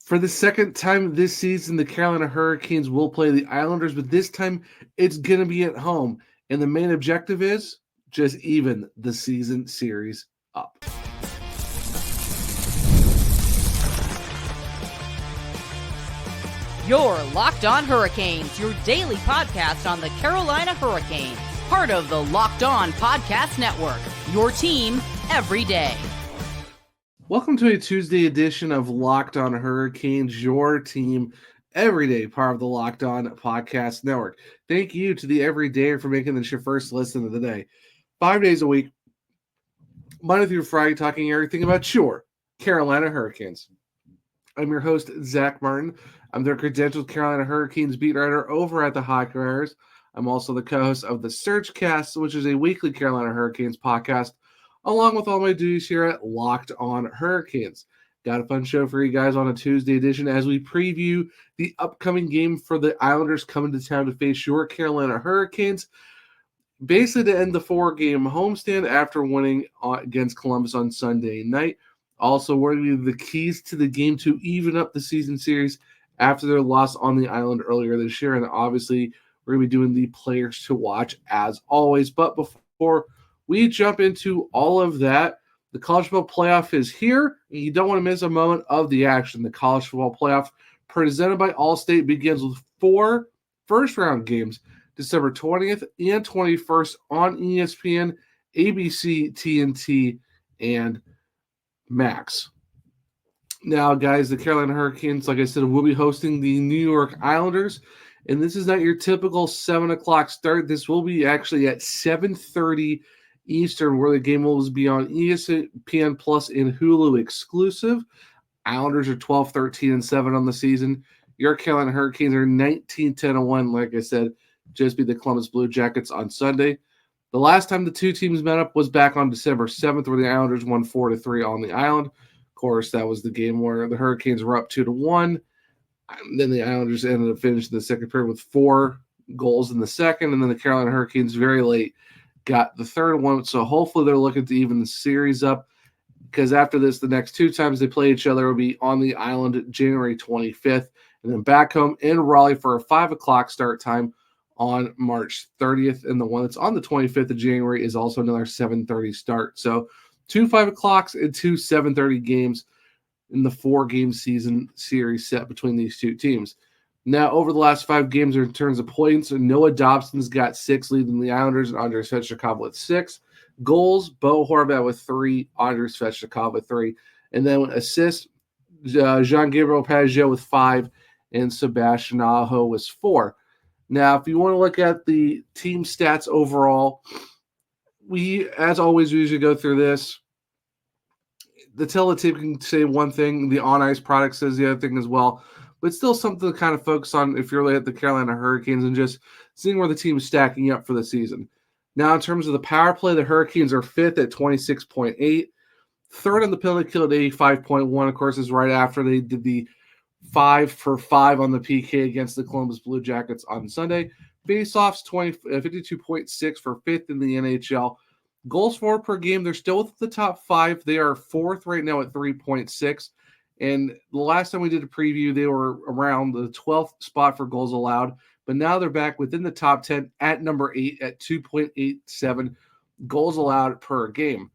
For the second time this season, the Carolina Hurricanes will play the Islanders, but this time it's going to be at home. And the main objective is just even the season series up. You're Locked On Hurricanes, your daily podcast on the Carolina Hurricanes. Part of the Locked On Podcast Network, your team every day. Welcome to a Tuesday edition of Locked On Hurricanes, your team every day, part of the Locked On Podcast Network. Thank you to the everydayer for making this your first listen of the day. 5 days a week, Monday through Friday, talking everything about your Carolina Hurricanes. I'm your host, Zach Martin. I'm the credentialed Carolina Hurricanes beat writer over at the Hockey Writers. I'm also the co-host of the Surgecast, which is a weekly Carolina Hurricanes podcast, along with all my duties here at Locked On Hurricanes. Got a fun show for you guys on a Tuesday edition as we preview the upcoming game for the Islanders coming to town to face your Carolina Hurricanes, basically to end the 4-game homestand after winning against Columbus on Sunday night. Also, we're going to give the keys to the game to even up the season series after their loss on the island earlier this year. And obviously, we're going to be doing the players to watch as always. But before we jump into all of that, the college football playoff is here, and you don't want to miss a moment of the action. The college football playoff presented by Allstate begins with 4 first-round games, December 20th and 21st on ESPN, ABC, TNT, and Max. Now, guys, the Carolina Hurricanes, like I said, will be hosting the New York Islanders, and this is not your typical 7 o'clock start. This will be actually at 7:30 Eastern, where the game will be on ESPN Plus and Hulu exclusive. Islanders are 12-13-7 on the season. Your Carolina Hurricanes are 19-10-1, like I said, just beat the Columbus Blue Jackets on Sunday. The last time the two teams met up was back on December 7th, where the Islanders won 4-3 on the island. Of course, that was the game where the Hurricanes were up 2-1. Then the Islanders ended up finishing the second period with 4 goals in the second, and then the Carolina Hurricanes very late got the third one. So hopefully they're looking to even the series up, because after this, the next 2 times they play each other will be on the island January 25th, and then back home in Raleigh for a 5 o'clock start time on March 30th. And the one that's on the 25th of January is also another 7:30 start. So 2 5 o'clocks and 2 7:30 games in the 4-game season series set between these two teams. Now, over the last 5 games in terms of points, Noah Dobson's got 6, leading the Islanders, and Andrei Svechnikov with 6. Goals, Bo Horvat with 3, Andrei Svechnikov with 3. And then assists, Jean-Gabriel Pageau with 5, and Sebastian Aho was 4. Now, if you want to look at the team stats overall, we, as always, we usually go through this. The teletype can say one thing, the on-ice product says the other thing as well, but still something to kind of focus on if you're at the Carolina Hurricanes and just seeing where the team is stacking up for the season. Now, in terms of the power play, the Hurricanes are 5th at 26.8, 3rd on the penalty kill at 85.1. Of course, is right after they did the 5 for 5 on the PK against the Columbus Blue Jackets on Sunday. Faceoffs 52.6 for 5th in the NHL. Goals for per game, they're still within the top 5. They are 4th right now at 3.6. And the last time we did a preview, they were around the 12th spot for goals allowed. But now they're back within the top 10 at number 8 at 2.87 goals allowed per game.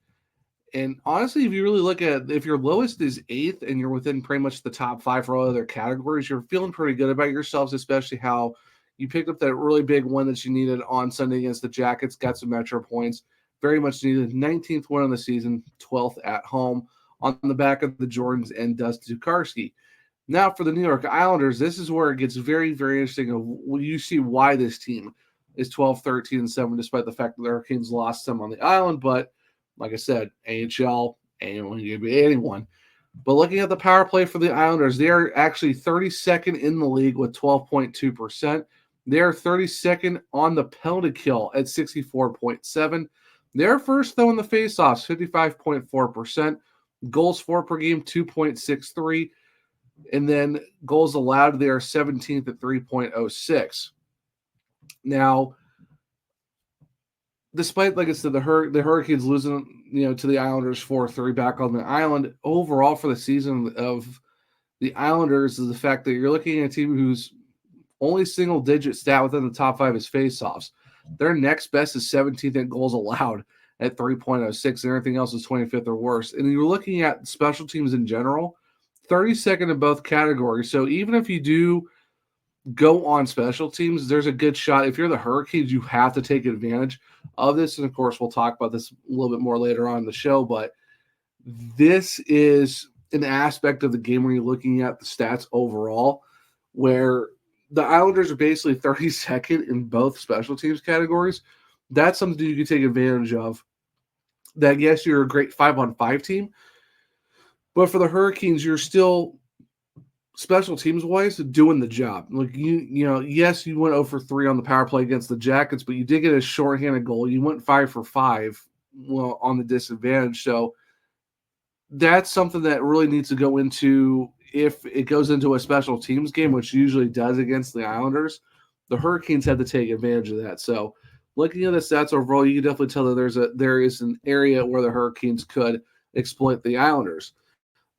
And honestly, if you really look at, if your lowest is 8th and you're within pretty much the top 5 for all other categories, you're feeling pretty good about yourselves, especially how you picked up that really big one that you needed on Sunday against the Jackets, got some Metro points, very much needed. 19th win on the season, 12th at home on the back of the Jordans and Dusty Tokarski. Now for the New York Islanders, this is where it gets very, very interesting. You see why this team is 12-13-7, despite the fact that the Hurricanes lost some on the island. But like I said, AHL, anyone can be anyone. But looking at the power play for the Islanders, they are actually 32nd in the league with 12.2%. They are 32nd on the penalty kill at 64.7%. They're first, though, in the faceoffs, 55.4%. Goals for per game, 2.63. And then goals allowed, they are 17th at 3.06. Now, despite, like I said, the Hurricanes losing, to the Islanders 4-3 back on the island, overall for the season of the Islanders is the fact that you're looking at a team whose only single-digit stat within the top 5 is faceoffs. Their next best is 17th in goals allowed at 3.06, and everything else is 25th or worse. And you're looking at special teams in general, 32nd in both categories. So even if you do go on special teams, there's a good shot. If you're the Hurricanes, you have to take advantage of this. And of course, we'll talk about this a little bit more later on in the show, but this is an aspect of the game where you're looking at the stats overall, where the Islanders are basically 32nd in both special teams categories. That's something you can take advantage of. That, yes, you're a great 5-on-5 team, but for the Hurricanes, you're still special teams wise doing the job. Like yes, you went 0 for 3 on the power play against the Jackets, but you did get a shorthanded goal. You went 5 for 5, well, on the disadvantage. So that's something that really needs to go into if it goes into a special teams game, which usually does against the Islanders. The Hurricanes had to take advantage of that. So looking at the stats overall, you can definitely tell that there is an area where the Hurricanes could exploit the Islanders.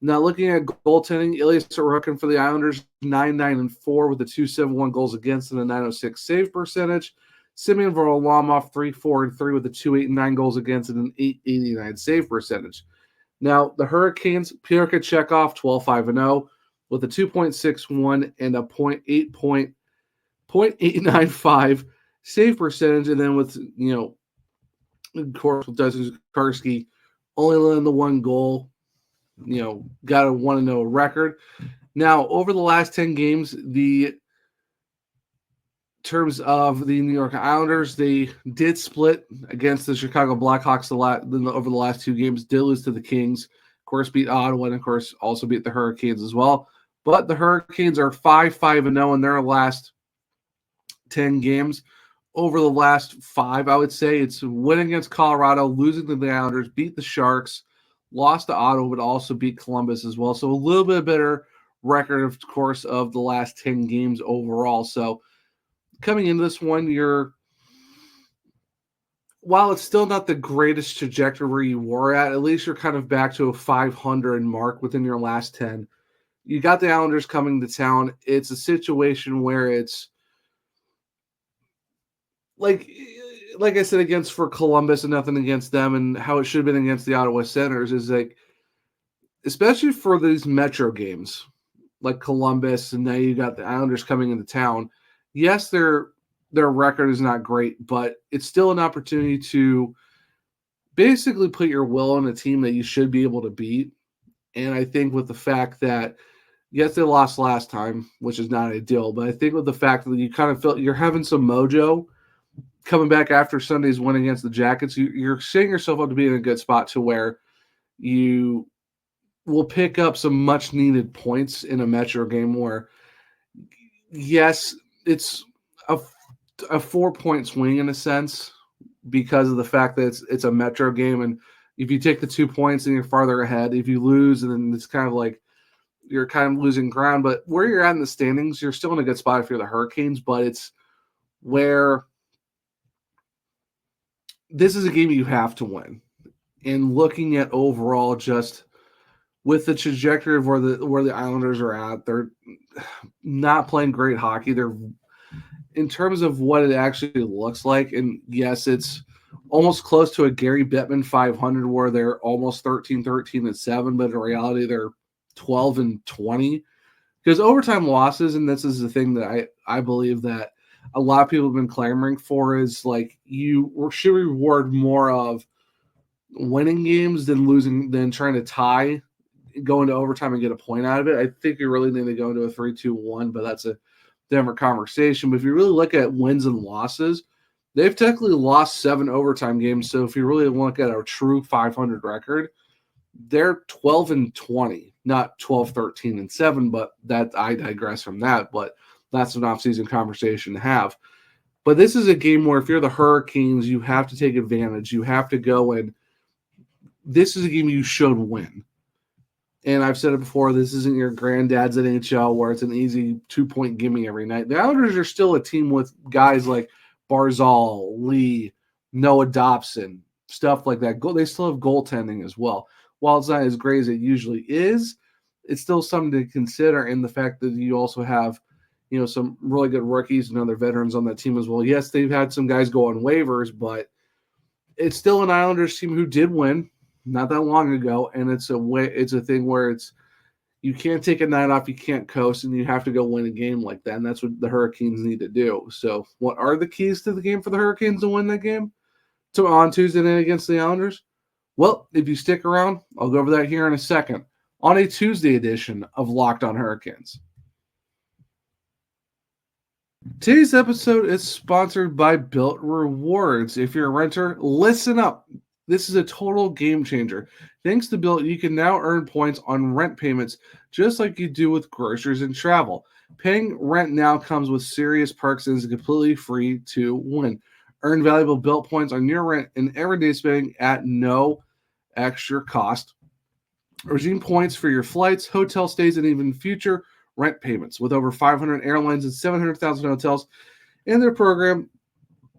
Now, looking at goaltending, Ilya Sorokin for the Islanders, 9-9-4 with a 2.71 goals against and a 9.06 save percentage. Semyon Varlamov, 3-4-3 with a 2.89 goals against and an 8.89 save percentage. Now, the Hurricanes, Pyotr Kochetkov, 12-5-0 with a 2.61 and a .895 save percentage. And then with, of course, with Dustin Karski only letting the one goal, got a 1-0 record. Now, over the last 10 games, the terms of the New York Islanders, they did split against the Chicago Blackhawks over the last 2 games, did lose to the Kings, of course, beat Ottawa, and of course, also beat the Hurricanes as well. But the Hurricanes are 5-5-0 in their last 10 games. Over the last 5, I would say, it's win against Colorado, losing to the Islanders, beat the Sharks, lost to Ottawa, but also beat Columbus as well. So a little bit better record, of course, of the last 10 games overall. So coming into this one, while it's still not the greatest trajectory where you were at least you're kind of back to a 500 mark within your last 10. You got the Islanders coming to town. It's a situation where it's like I said, for Columbus and nothing against them, and how it should have been against the Ottawa Senators is like, especially for these Metro games like Columbus, and now you got the Islanders coming into town. Yes, their record is not great, but it's still an opportunity to basically put your will on a team that you should be able to beat. And I think with the fact that, yes, they lost last time, which is not ideal, but I think with the fact that you kind of felt you're having some mojo coming back after Sunday's win against the Jackets, you're setting yourself up to be in a good spot to where you will pick up some much-needed points in a Metro game where, yes, it's a 4-point swing in a sense because of the fact that it's a Metro game, and if you take the 2 points, then you're farther ahead. If you lose, and then it's kind of like you're kind of losing ground. But where you're at in the standings, you're still in a good spot if you're the Hurricanes, but it's where this is a game you have to win. And looking at overall, just with the trajectory of where the Islanders are at, they're not playing great hockey. They're, in terms of what it actually looks like, and yes, it's almost close to a Gary Bettman 500 where they're almost 13-13-7, but in reality they're 12-20 because overtime losses, and this is the thing that I believe that a lot of people have been clamoring for, is like you should reward more of winning games than trying to tie, go into overtime and get a point out of it. I think you really need to go into a 3-2-1, but that's a different conversation. But if you really look at wins and losses, they've technically lost 7 overtime games. So if you really look at a true 500 record, they're 12-20, not 12-13-7, but that I digress from that. But that's an offseason conversation to have. But this is a game where if you're the Hurricanes, you have to take advantage. You have to go, and this is a game you should win. And I've said it before, this isn't your granddad's NHL where it's an easy 2-point gimme every night. The Islanders are still a team with guys like Barzal, Lee, Noah Dobson, stuff like that. They still have goaltending as well. While it's not as great as it usually is, it's still something to consider in the fact that you also have, some really good rookies and other veterans on that team as well. Yes, they've had some guys go on waivers, but it's still an Islanders team who did win not that long ago, and it's a thing where you can't take a night off, you can't coast, and you have to go win a game like that, and that's what the Hurricanes need to do. So, what are the keys to the game for the Hurricanes to win that game? On Tuesday night against the Islanders? Well, if you stick around, I'll go over that here in a second on a Tuesday edition of Locked on Hurricanes. Today's episode is sponsored by Bilt Rewards. If you're a renter, listen up. This is a total game changer. Thanks to Bilt, you can now earn points on rent payments just like you do with groceries and travel. Paying rent now comes with serious perks and is completely free to win. Earn valuable Bilt points on your rent and everyday spending at no extra cost. Redeem points for your flights, hotel stays, and even future rent payments. With over 500 airlines and 700,000 hotels in their program,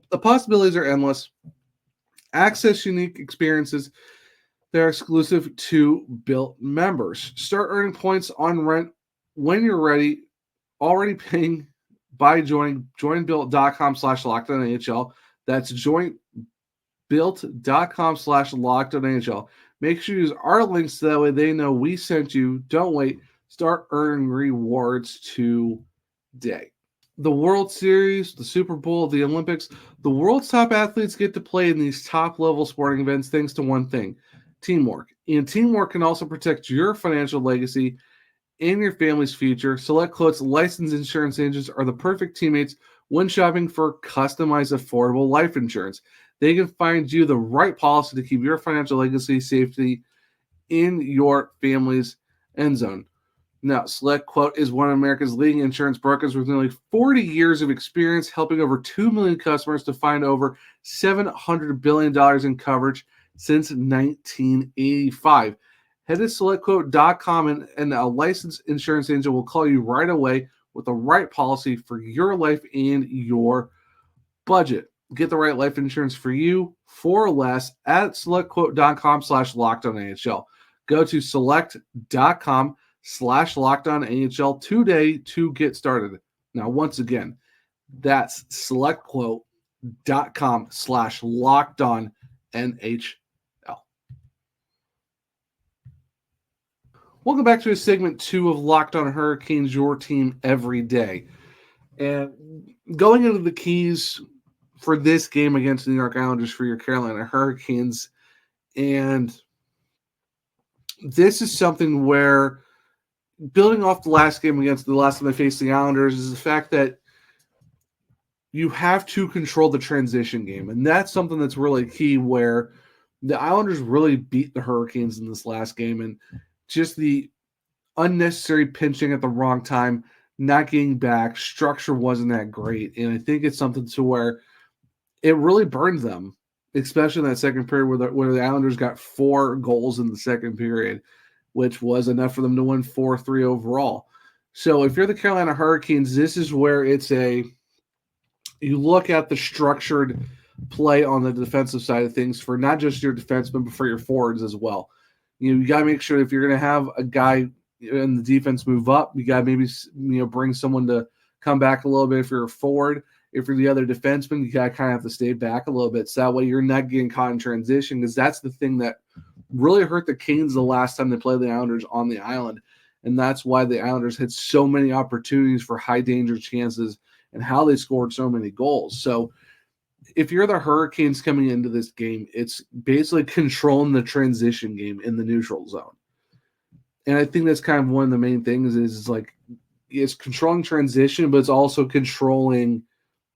the possibilities are endless. Access unique experiences that are exclusive to Bilt members. Start earning points on rent when you're ready. Already paying by joinbilt.com/lockedonNHL. That's joinbilt.com/lockedonNHL. Make sure you use our links so that way they know we sent you. Don't wait. Start earning rewards today. The World Series, the Super Bowl, the Olympics, the world's top athletes get to play in these top-level sporting events thanks to one thing, teamwork. And teamwork can also protect your financial legacy and your family's future. Select Quote's licensed insurance agents are the perfect teammates when shopping for customized, affordable life insurance. They can find you the right policy to keep your financial legacy safety in your family's end zone. Now, Select Quote is one of America's leading insurance brokers with nearly 40 years of experience, helping over 2 million customers to find over $700 billion in coverage since 1985. Head to selectquote.com and a licensed insurance agent will call you right away with the right policy for your life and your budget. Get the right life insurance for you for less at selectquote.com/lockedonNHL. Go to select.com/lockedonNHL today to get started. Now, once again, that's selectquote.com/lockedonNHL. Welcome back to segment 2 of Locked on Hurricanes, your team every day. And going into the keys for this game against the New York Islanders for your Carolina Hurricanes. And this is something where, building off the last game against the last time they faced the Islanders, is the fact that you have to control the transition game. And that's something that's really key, where the Islanders really beat the Hurricanes in this last game. And just the unnecessary pinching at the wrong time, not getting back, structure wasn't that great. And I think it's something to where it really burned them, especially in that second period where the Islanders got 4 goals in the second period, which was enough for them to win 4-3 overall. So if you're the Carolina Hurricanes, this is where you look at the structured play on the defensive side of things for not just your defensemen, but for your forwards as well. You got to make sure if you're going to have a guy in the defense move up, you got to maybe bring someone to come back a little bit if you're a forward. If you're the other defenseman, you got to kind of have to stay back a little bit. So that way you're not getting caught in transition, because that's the thing that really hurt the Canes the last time they played the Islanders on the island. And that's why the Islanders had so many opportunities for high danger chances and how they scored so many goals. So if you're the Hurricanes coming into this game, it's basically controlling the transition game in the neutral zone. And I think that's kind of one of the main things is it's controlling transition, but it's also controlling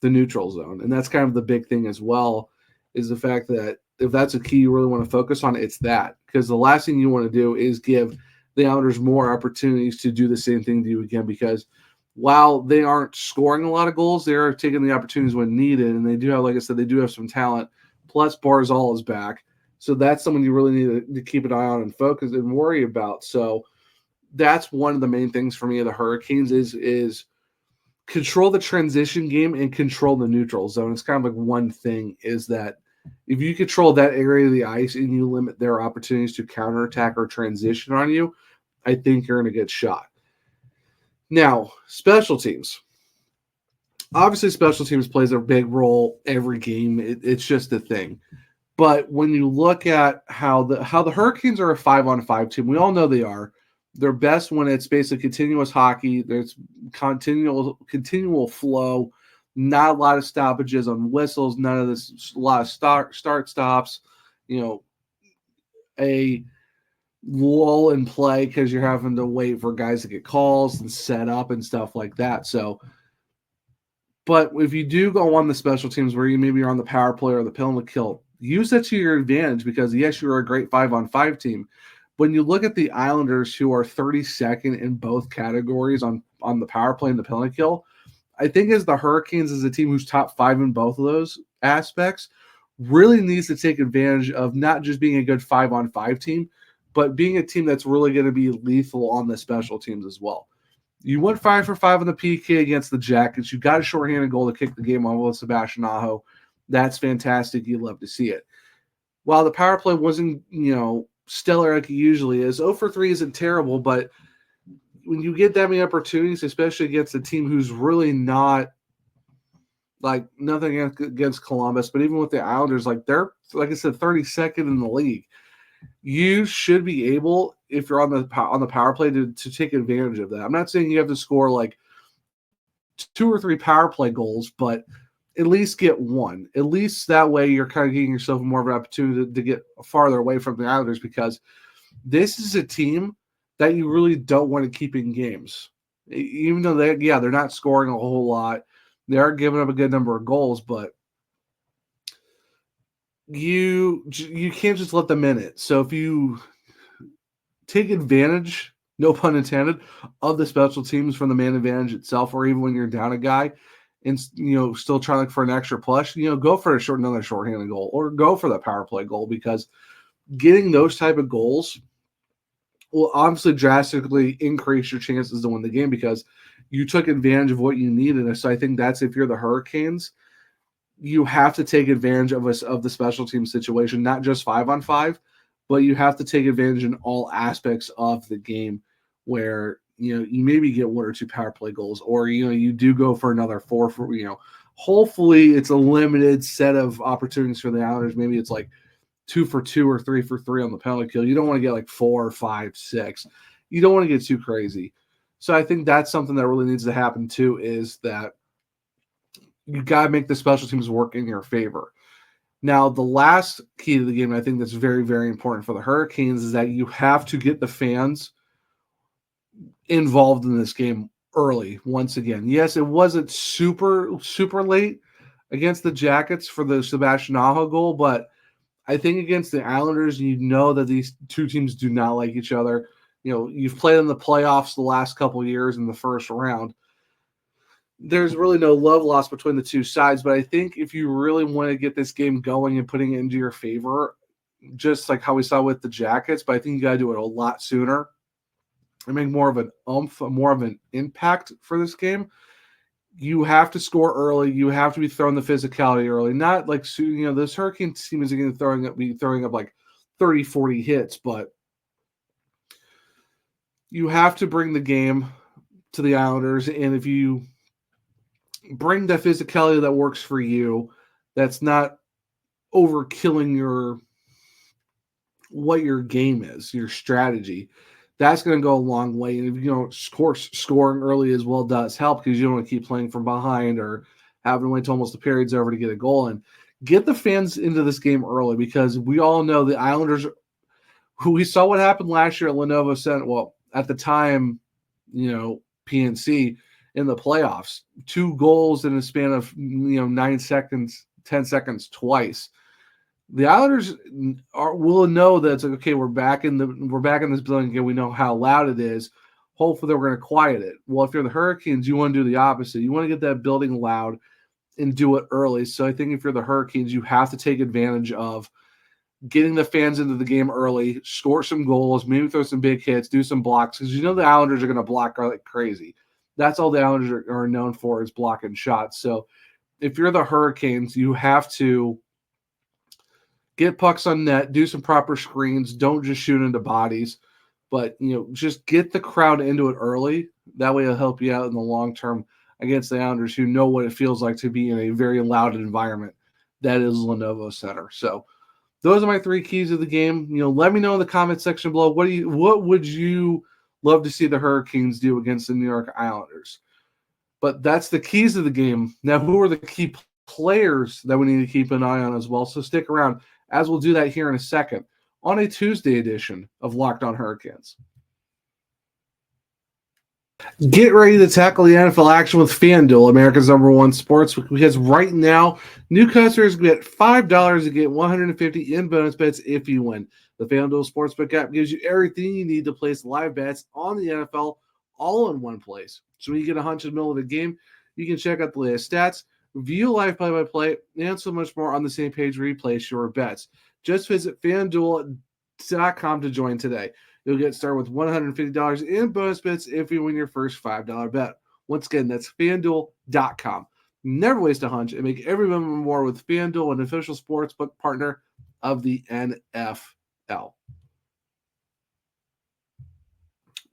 the neutral zone. And that's kind of the big thing as well, is the fact that if that's a key you really want to focus on, it's that. Because the last thing you want to do is give the Islanders more opportunities to do the same thing to you again, because while they aren't scoring a lot of goals, they are taking the opportunities when needed. And they do have, like I said, they do have some talent. Plus Barzal is back. So that's someone you really need to keep an eye on and focus and worry about. So that's one of the main things for me of the Hurricanes is control the transition game and control the neutral zone. It's kind of like one thing, is that if you control that area of the ice and you limit their opportunities to counterattack or transition on you, I think you're going to get shot. Now, special teams. Obviously, special teams plays a big role every game. It's just a thing. But when you look at how the Hurricanes are a 5-on-5 team, we all know they are. They're best when it's basically continuous hockey. There's continual flow, not a lot of stoppages on whistles, none of this, a lot of start stops, a lull in play because you're having to wait for guys to get calls and set up and stuff like that. So, but if you do go on the special teams where you maybe are on the power play or the penalty kill, use that to your advantage because, yes, you're a great 5-on-5 team. When you look at the Islanders, who are 32nd in both categories on the power play and the penalty kill, I think as the Hurricanes is a team who's top 5 in both of those aspects, really needs to take advantage of not just being a good 5-on-5 team, but being a team that's really going to be lethal on the special teams as well. You went 5 for 5 on the PK against the Jackets. You got a shorthanded goal to kick the game off with Sebastian Aho. That's fantastic. You love to see it. While the power play wasn't, stellar like it usually is, 0 for 3 isn't terrible, but when you get that many opportunities, especially against a team who's really not, like, nothing against Columbus, but even with the Islanders, like, they're, like I said, 32nd in the league. You should be able, if you're on the power play, to take advantage of that. I'm not saying you have to score like 2 or 3 power play goals, but at least get one. At least that way you're kind of giving yourself more of an opportunity to get farther away from the Islanders, because this is a team that you really don't want to keep in games. Even though they're not scoring a whole lot. They are giving up a good number of goals, but you can't just let them in it. So if you take advantage, no pun intended, of the special teams from the man advantage itself, or even when you're down a guy and still trying to look for an extra push, go for another shorthanded goal or go for the power play goal, because getting those type of goals will obviously drastically increase your chances to win the game because you took advantage of what you needed. So I think that's, if you're the Hurricanes, you have to take advantage of the special team situation, not just 5-on-5, but you have to take advantage in all aspects of the game where, you maybe get 1 or 2 power play goals, or, you do go for another 4 for, hopefully it's a limited set of opportunities for the Islanders. Maybe it's like 2 for 2 or 3 for 3 on the penalty kill. You don't want to get like 4, 5, 6. You don't want to get too crazy. So I think that's something that really needs to happen too, is that you got to make the special teams work in your favor. Now, the last key to the game, I think that's very, very important for the Hurricanes, is that you have to get the fans involved in this game early. Once again, yes, it wasn't super, super late against the Jackets for the Sebastian Aho goal, but I think against the Islanders, that these two teams do not like each other. You've played in the playoffs the last couple of years in the first round. There's really no love lost between the two sides, but I think if you really want to get this game going and putting it into your favor, just like how we saw with the Jackets, but I think you got to do it a lot sooner and make more of an more of an impact for this game. You have to score early. You have to be throwing the physicality early. Not like, this Hurricane team is going to be throwing up like 30, 40 hits, but you have to bring the game to the Islanders. And if you bring the physicality that works for you, that's not overkilling what your game is, your strategy, that's going to go a long way. And if scoring early as well does help, because you don't want to keep playing from behind or having to wait till almost the period's over to get a goal in. Get the fans into this game early, because we all know the Islanders, who we saw what happened last year at Lenovo Center. Well, at the time, PNC in the playoffs, 2 goals in a span of 9 seconds, 10 seconds twice. The Islanders will know that it's like, okay, we're back in this building again. We know how loud it is. Hopefully they're going to quiet it. Well, if you're the Hurricanes, you want to do the opposite. You want to get that building loud and do it early. So I think if you're the Hurricanes, you have to take advantage of getting the fans into the game early, score some goals, maybe throw some big hits, do some blocks, because the Islanders are going to block like crazy. That's all the Islanders are known for, is blocking shots. So if you're the Hurricanes, you have to get pucks on net, do some proper screens, don't just shoot into bodies, But, just get the crowd into it early. That way it'll help you out in the long term against the Islanders, who know what it feels like to be in a very loud environment that is Lenovo Center. So those are my 3 keys of the game. Let me know in the comment section below. What would you love to see the Hurricanes do against the New York Islanders? But that's the keys of the game. Now, who are the key players that we need to keep an eye on as well? So stick around, as we'll do that here in a second on a Tuesday edition of Locked On Hurricanes. Get ready to tackle the NFL action with FanDuel, America's #1 sportsbook, because right now, new customers get $5 to get 150 in bonus bets if you win. The FanDuel Sportsbook app gives you everything you need to place live bets on the NFL all in one place. So when you get a hunch in the middle of a game, you can check out the latest stats, view live play-by-play, and so much more on the same page where you place your bets. Just visit FanDuel.com to join today. You'll get started with $150 in bonus bets if you win your first $5 bet. Once again, that's FanDuel.com. Never waste a hunch and make every moment more with FanDuel, an official sportsbook partner of the NFL.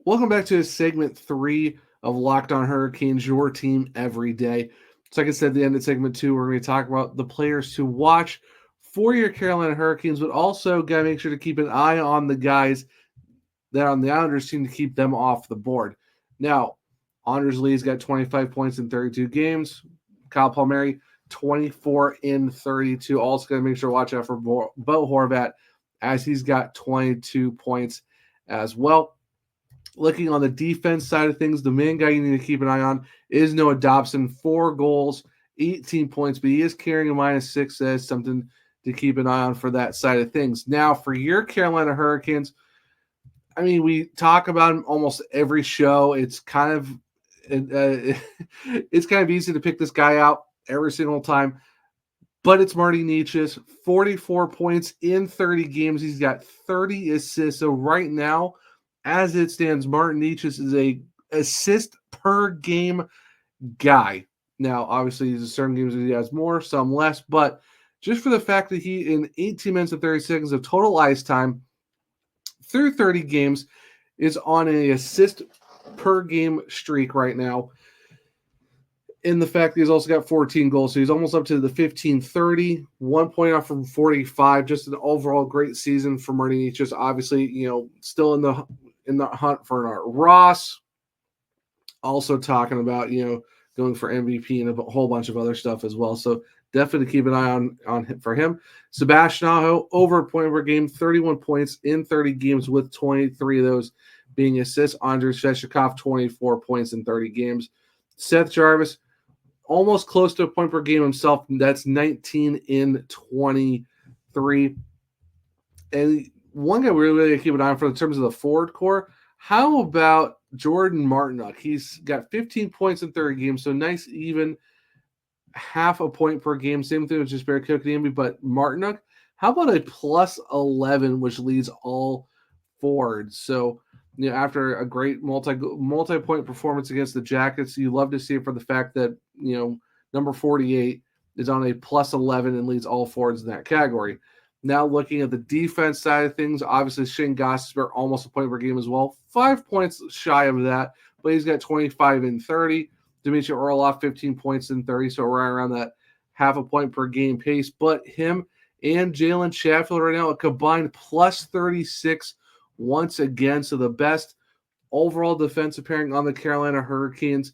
Welcome back to segment 3 of Locked On Hurricanes, your team every day. So like I said, at the end of segment 2, we're going to talk about the players to watch for your Carolina Hurricanes, but also got to make sure to keep an eye on the guys that on the Islanders team to keep them off the board. Now, Anders Lee's got 25 points in 32 games. Kyle Palmieri, 24 in 32. Also got to make sure to watch out for Bo Horvat, as he's got 22 points as well. Looking on the defense side of things, the main guy you need to keep an eye on is Noah Dobson. 4 goals, 18 points, but he is carrying a -6 as something to keep an eye on for that side of things. Now, for your Carolina Hurricanes, I mean, we talk about him almost every show. It's kind of easy to pick this guy out every single time, but it's Marty Necas, 44 points in 30 games. He's got 30 assists. So right now, as it stands, Martin Necas is a assist per game guy. Now, obviously, there's certain games that he has more, some less, but just for the fact that he, in 18 minutes and 30 seconds of total ice time, through 30 games, is on an assist per game streak right now. In the fact that he's also got 14 goals, so he's almost up to the 15-30, 1 point off from 45. Just an overall great season for Marty Necas. Obviously, still in the hunt for Ross. Also talking about going for MVP and a whole bunch of other stuff as well. So definitely keep an eye on him for him. Sebastian Aho, over a point per game, 31 points in 30 games, with 23 of those being assists. Andrei Svechnikov, 24 points in 30 games. Seth Jarvis, almost close to a point per game himself. That's 19 in 23. And one guy we really keep an eye on for in terms of the forward core, how about Jordan Martinook? He's got 15 points in 30 games, so nice even half a point per game. Same thing with just Barry Kotkaniemi, but Martinook, how about a +11, which leads all forwards? So, after a great multi-point performance against the Jackets, you love to see it for the fact that, number 48 is on a +11 and leads all forwards in that category. Now looking at the defense side of things, obviously Shane Gostisbehere, almost a point per game as well. 5 points shy of that, but he's got 25 in 30. Dmitry Orlov, 15 points in 30, so right around that half a point per game pace. But him and Jalen Chatfield right now, a combined +36 once again. So the best overall defensive pairing on the Carolina Hurricanes,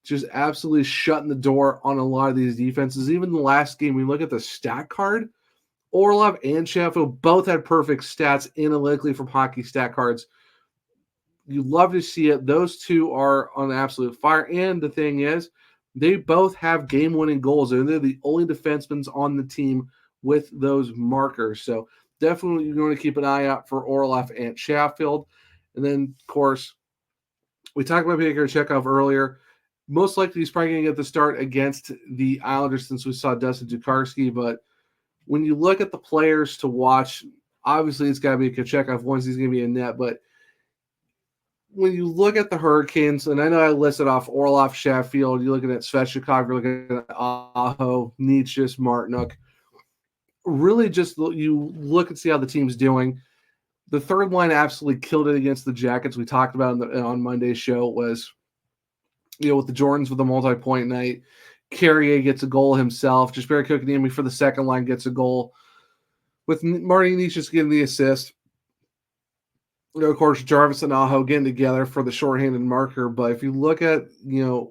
just absolutely shutting the door on a lot of these defenses. Even the last game, we look at the stat card, Orlov and Chatfield both had perfect stats analytically from hockey stat cards. You love to see it. Those two are on absolute fire. And the thing is, they both have game-winning goals, and they're the only defensemen on the team with those markers. So definitely you're going to keep an eye out for Orlov and Chatfield. And then, of course, we talked about Peter Chekhov earlier. Most likely he's probably going to get the start against the Islanders since we saw Dustin Tokarski. But when you look at the players to watch, obviously it's got to be Kochetkov once he's going to be in net. But when you look at the Hurricanes, and I know I listed off Orlov, Chatfield, you're looking at Svechnikov, you're looking at Aho, Necas, Martinook. Really just you look and see how the team's doing. The third line absolutely killed it against the Jackets. We talked about on Monday's show was, with the Jordans with a multi-point night. Carrier gets a goal himself. Jesperi Kotkaniemi for the second line gets a goal. With Marty Necas getting the assist. Of course, Jarvis and Aho getting together for the shorthanded marker. But if you look at, you're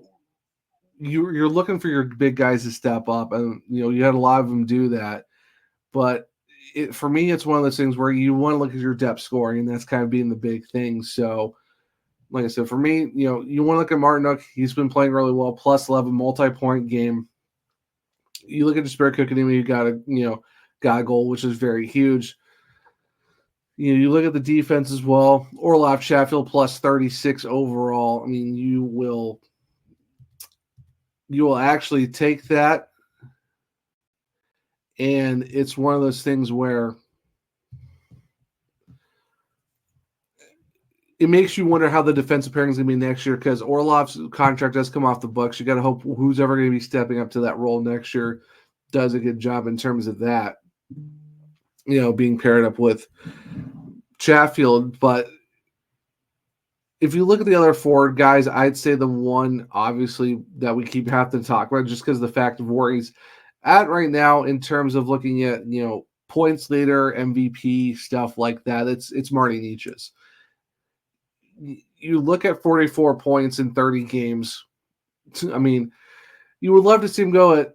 looking for your big guys to step up. And, you had a lot of them do that. But for me, it's one of those things where you want to look at your depth scoring, and that's kind of being the big thing. So, like I said, for me, you want to look at Martinook. He's been playing really well, plus 11 multi-point game. You look at Jesperi Kotkaniemi, who got a goal, which is very huge. You look at the defense as well. Orlov Chatfield plus 36 overall. I mean, you will actually take that, and it's one of those things where it makes you wonder how the defensive pairing is going to be next year, because Orlov's contract does come off the books. You got to hope who's ever going to be stepping up to that role next year does a good job in terms of that, being paired up with Chatfield. But if you look at the other forward guys, I'd say the one, obviously, that we keep having to talk about just because of the fact of where he's at right now in terms of looking at, points leader, MVP, stuff like that. It's Marty Necas. You look at 44 points in 30 games. I mean, you would love to see him go at,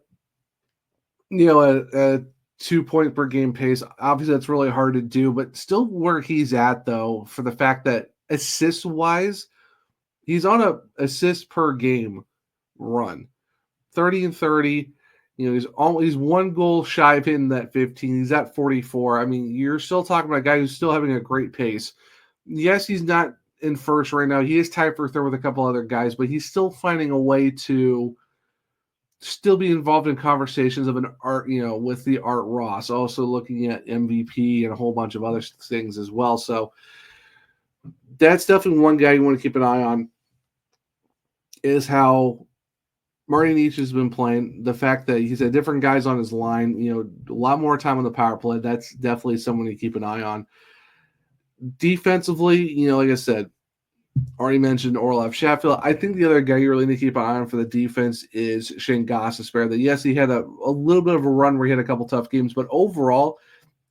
a 2 point per game pace. Obviously, that's really hard to do, but still where he's at, though, for the fact that assist wise, he's on a assist per game run, 30 and 30. He's one goal shy of hitting that 15. He's at 44. I mean, you're still talking about a guy who's still having a great pace. Yes, he's not in first right now. He is tied for third with a couple other guys, but he's still finding a way to still be involved in conversations of with the Art Ross, also looking at MVP and a whole bunch of other things as well. So that's definitely one guy you want to keep an eye on, is how Marty Necas has been playing. The fact that he's had different guys on his line, a lot more time on the power play. That's definitely someone to keep an eye on. Defensively, like I said, already mentioned Orlov Chatfield. I think the other guy you really need to keep an eye on for the defense is Shane Gostisbehere. That yes, he had a little bit of a run where he had a couple tough games, but overall,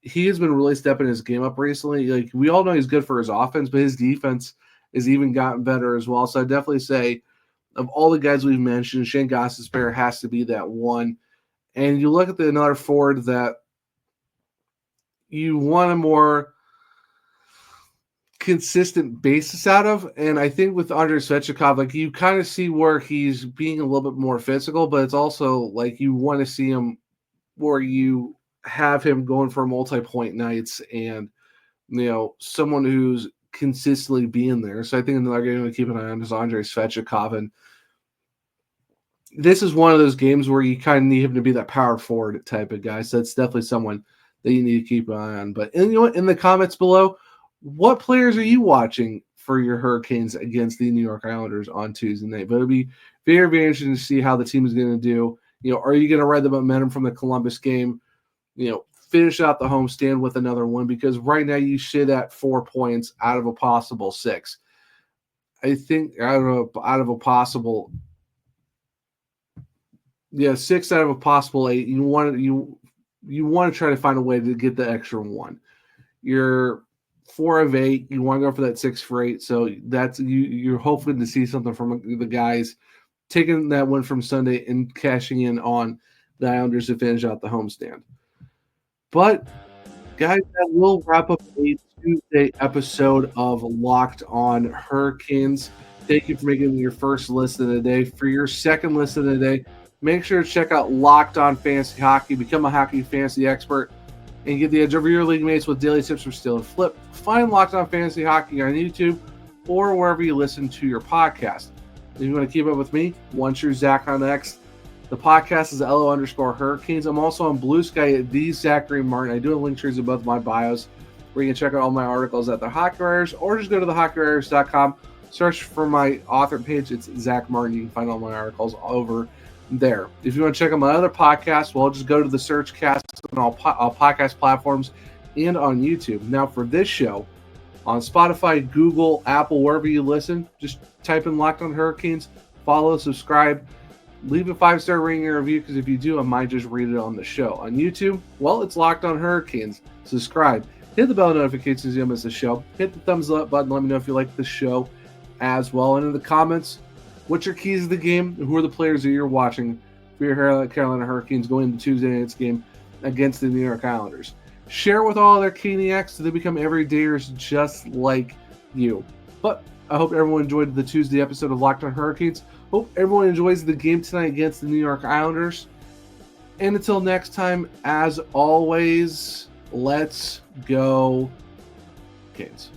he has been really stepping his game up recently. Like, we all know he's good for his offense, but his defense has even gotten better as well. So I definitely say, of all the guys we've mentioned, Shane Gostisbehere has to be that one. And you look at another forward that you want a more consistent basis out of, and I think with Andrei Svechnikov, like, you kind of see where he's being a little bit more physical, but it's also like you want to see him where you have him going for multi-point nights and someone who's consistently being there. So I think another game to keep an eye on is Andrei Svechnikov, and this is one of those games where you kind of need him to be that power forward type of guy. So that's definitely someone that you need to keep an eye on. But in the comments below, what players are you watching for your Hurricanes against the New York Islanders on Tuesday night? But it'll be very, very interesting to see how the team is going to do. Are you going to ride the momentum from the Columbus game? Finish out the homestand with another one, because right now you sit at 4 points out of a possible 6. I think out of a possible 6 out of a possible 8. You want to try to find a way to get the extra 1. You're 4 of 8. You want to go for that 6 for 8. So that's you're hoping to see something from the guys taking that win from Sunday and cashing in on the Islanders to finish out the homestand. But guys, that will wrap up a Tuesday episode of Locked On Hurricanes. Thank you for making your first listen of the day. For your second listen of the day, make sure to check out Locked On Fantasy Hockey. Become a hockey fantasy expert and get the edge over your league mates with daily tips from Steal and Flip. Find Locked On Fantasy Hockey on YouTube or wherever you listen to your podcast. If you want to keep up with me, once you're Zach on X. The podcast is LO_Hurricanes. I'm also on Blue Sky at the Zachary Martin. I do have link trees in both my bios where you can check out all my articles at the Hockey Writers, or just go to thehockeywriters.com, search for my author page. It's Zach Martin. You can find all my articles over there. If you want to check out my other podcasts, well, just go to the search cast on all podcast platforms and on YouTube. Now, for this show, on Spotify, Google, Apple, wherever you listen. Just type in Locked On Hurricanes, follow, subscribe, leave a 5-star rating and review, because if you do, I might just read it on the show. On YouTube, well, it's Locked On Hurricanes. Subscribe. Hit the bell notifications so you don't miss the show. Hit the thumbs up button. Let me know if you like the show as well. And in the comments, what's your keys to the game? Who are the players that you're watching for your Carolina Hurricanes going into Tuesday night's game against the New York Islanders? Share with all their Caniacs so they become everydayers just like you. But I hope everyone enjoyed the Tuesday episode of Locked On Hurricanes. Hope everyone enjoys the game tonight against the New York Islanders. And until next time, as always, let's go Canes.